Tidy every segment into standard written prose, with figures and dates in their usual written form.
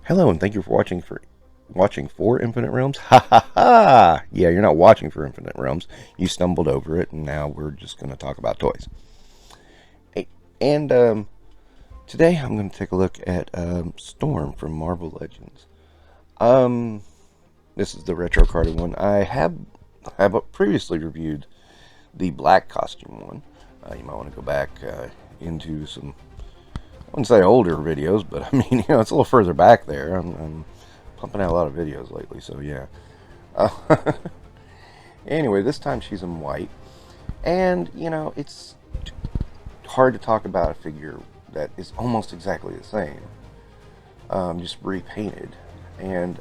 Hello, and thank you for watching for Infinite Realms. Ha ha ha! Yeah, you're not watching for Infinite Realms. You stumbled over it, and now we're just going to talk about toys. Hey, and today I'm going to take a look at Storm from Marvel Legends. This is the retro carded one. I have previously reviewed the black costume one. You might want to go back into some, I wouldn't say older videos, but I mean, it's a little further back there. I'm pumping out a lot of videos lately, so yeah. Anyway, this time she's in white, and it's hard to talk about a figure that is almost exactly the same, just repainted. And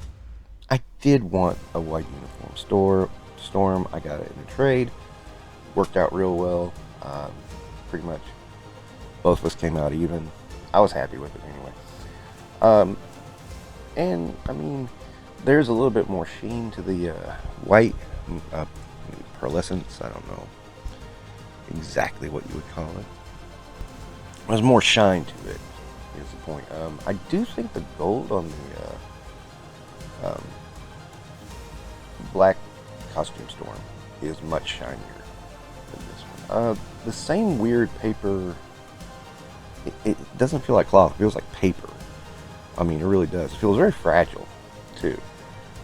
I did want a white uniform. Storm, I got it in a trade. Worked out real well. Pretty much both of us came out even. I was happy with it anyway. And I mean, there's a little bit more sheen to the white pearlescence. I don't know exactly what you would call it. There's more shine to it, is the point. I do think the gold on the black costume Storm is much shinier than this one. The same weird paper. It doesn't feel like cloth. It feels like paper. I mean, it really does. It feels very fragile, too.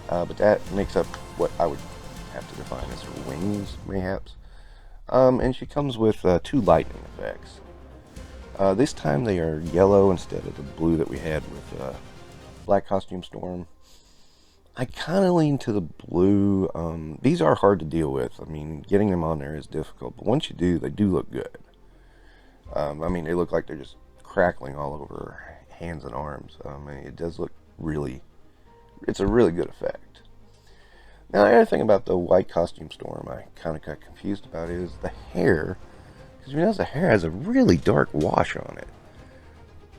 But that makes up what I would have to define as her wings, mayhaps. And she comes with 2 lightning effects. This time they are yellow instead of the blue that we had with Black Costume Storm. I kind of lean to the blue. These are hard to deal with. I mean, getting them on there is difficult. But once you do, they do look good. I mean, they look like they're just crackling all over her hands and arms. It does look it's a really good effect. Now, the other thing about the white costume Storm I kind of got confused about is the hair. Because you notice the hair has a really dark wash on it.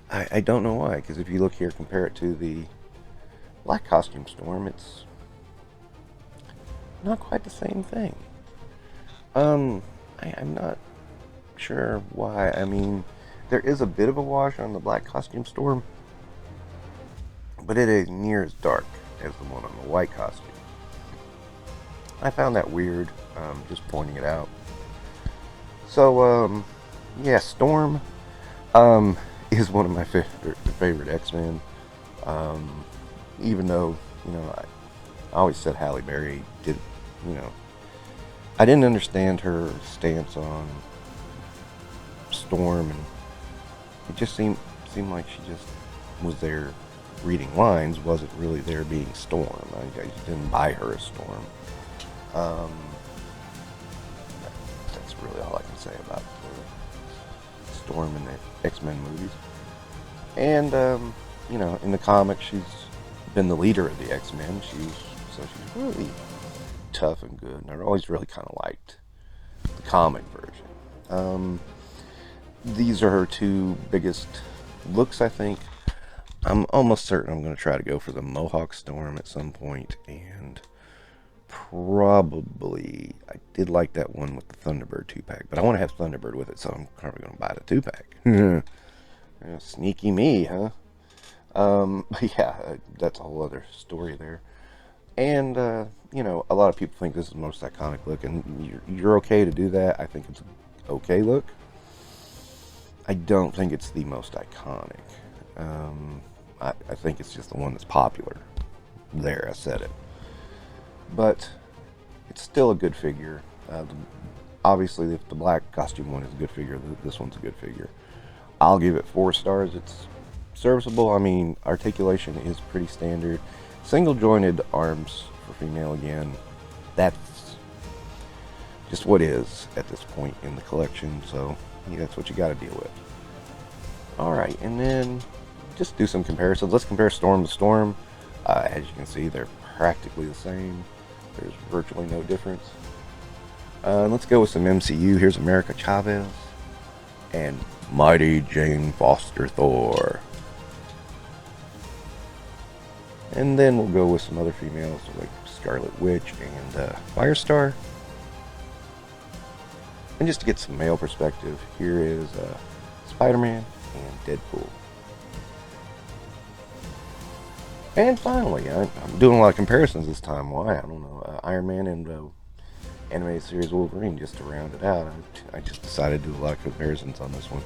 I don't know why, because if you look here, compare it to the black costume Storm, it's not quite the same thing. I'm not sure why. I mean, there is a bit of a wash on the black costume Storm, but it is near as dark as the one on the white costume. I found that weird, just pointing it out. So, yeah, Storm is one of my favorite X-Men. Even though, I always said Halle Berry did, I didn't understand her stance on Storm, and it just seemed like she just was there reading lines, wasn't really there being Storm. I just didn't buy her as Storm. That's really all I can say about Storm in the X-Men movies. And in the comics, she's been the leader of the X-Men. She's really tough and good, and I always really kind of liked the comic version. These are her 2 biggest looks, I think. I'm almost certain I'm going to try to go for the Mohawk Storm at some point, and probably, I did like that one with the Thunderbird 2-pack, but I want to have Thunderbird with it, so I'm probably going to buy the 2-pack. Sneaky me, huh? But yeah, that's a whole other story there. And, a lot of people think this is the most iconic look, and you're okay to do that. I think it's an okay look. I don't think it's the most iconic. I think it's just the one that's popular. There, I said it. But it's still a good figure. Obviously, if the black costume one is a good figure, this one's a good figure. I'll give it 4 stars. It's serviceable. I mean, articulation is pretty standard. Single jointed arms for female again. That's just what is at this point in the collection. So yeah, that's what you got to deal with. Alright, and then just do some comparisons. Let's compare Storm to Storm. As you can see, they're practically the same. There's virtually no difference. Let's go with some MCU. Here's America Chavez and Mighty Jane Foster Thor. And then we'll go with some other females like Scarlet Witch and Firestar. And just to get some male perspective, here is Spider-Man and Deadpool. And finally, I'm doing a lot of comparisons this time. Why? I don't know. Iron Man and animated series Wolverine, just to round it out. I just decided to do a lot of comparisons on this one.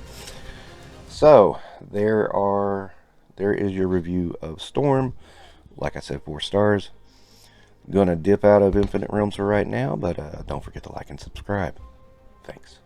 So there is your review of Storm. Like I said, 4 stars. Gonna dip out of Infinite Realms for right now, but don't forget to like and subscribe. Thanks.